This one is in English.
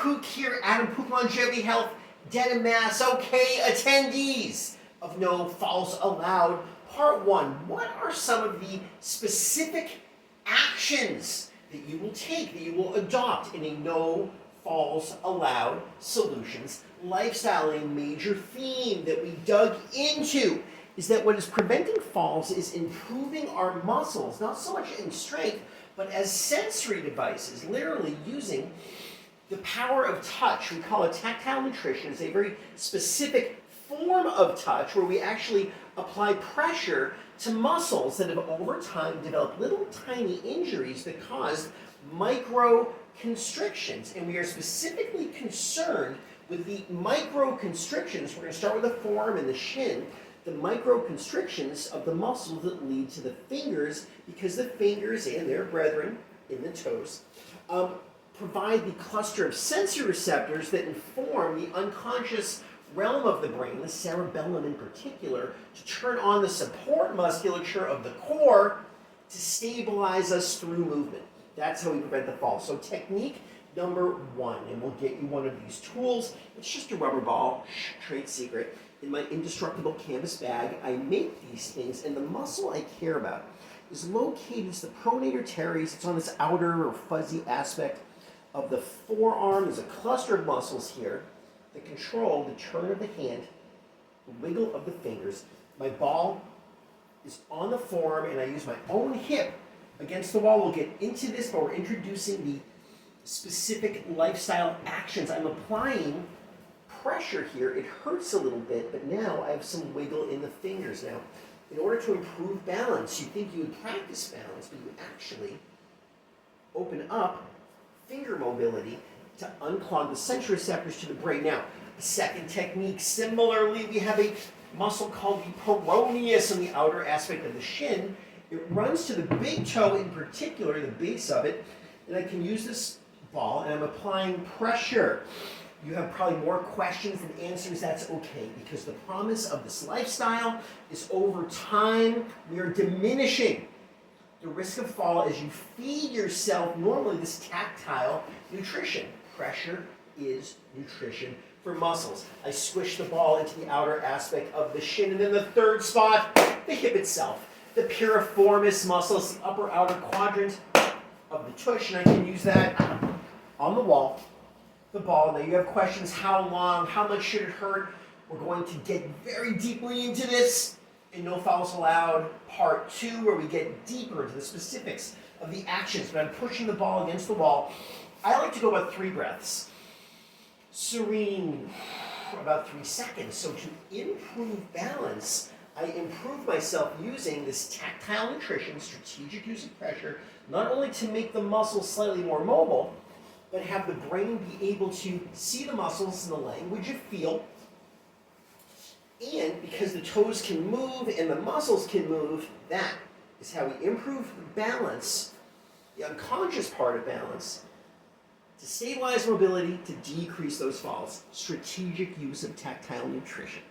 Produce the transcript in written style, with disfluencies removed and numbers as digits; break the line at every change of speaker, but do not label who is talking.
Cook here, Adam Pook Longevity Health, Denim Mass. Okay, attendees of No Falls Allowed, Part 1. What are some of the specific actions that you will take, that you will adopt in a No Falls Allowed Solutions lifestyle? A major theme that we dug into is that what is preventing falls is improving our muscles, not so much in strength, but as sensory devices, literally using the power of touch. We call it tactile nutrition. It's a very specific form of touch where we actually apply pressure to muscles that have over time developed little tiny injuries that cause micro constrictions. And we are specifically concerned with the micro constrictions. We're going to start with the forearm and the shin. The micro constrictions of the muscles that lead to the fingers, because the fingers and their brethren in the toes provide the cluster of sensory receptors that inform the unconscious realm of the brain, the cerebellum in particular, to turn on the support musculature of the core to stabilize us through movement. That's how we prevent the fall. So technique number 1, and we'll get you one of these tools. It's just a rubber ball, trade secret. In my indestructible canvas bag, I make these things, and the muscle I care about is located, it's the pronator teres. It's on this outer or fuzzy aspect of the forearm. There's a cluster of muscles here that control the turn of the hand, the wiggle of the fingers. My ball is on the forearm, and I use my own hip against the wall. We'll get into this, but we're introducing the specific lifestyle actions. I'm applying pressure here. It hurts a little bit, but now I have some wiggle in the fingers. Now, in order to improve balance, you think you would practice balance, but you actually open up finger mobility to unclog the sensory receptors to the brain. Now, a second technique, similarly, we have a muscle called the peroneus on the outer aspect of the shin. It runs to the big toe in particular, the base of it, and I can use this ball, and I'm applying pressure. You have probably more questions than answers. That's okay, because the promise of this lifestyle is over time, we are diminishing the risk of fall as you feed yourself normally this tactile nutrition. Pressure is nutrition for muscles. I squish the ball into the outer aspect of the shin, and then the third spot, the hip itself. The piriformis muscle is the upper outer quadrant of the tush, and I can use that on the wall. The ball. Now you have questions, how long, how much should it hurt? We're going to get very deeply into this in No Fouls Allowed Part 2, where we get deeper into the specifics of the actions. But I'm pushing the ball against the wall. I like to go about 3 breaths. Serene for about 3 seconds. So to improve balance, I improve myself using this tactile nutrition, strategic use of pressure, not only to make the muscles slightly more mobile, but have the brain be able to see the muscles in the language of feel. And because the toes can move and the muscles can move, that is how we improve the balance, the unconscious part of balance, to stabilize mobility, to decrease those falls. Strategic use of tactile nutrition.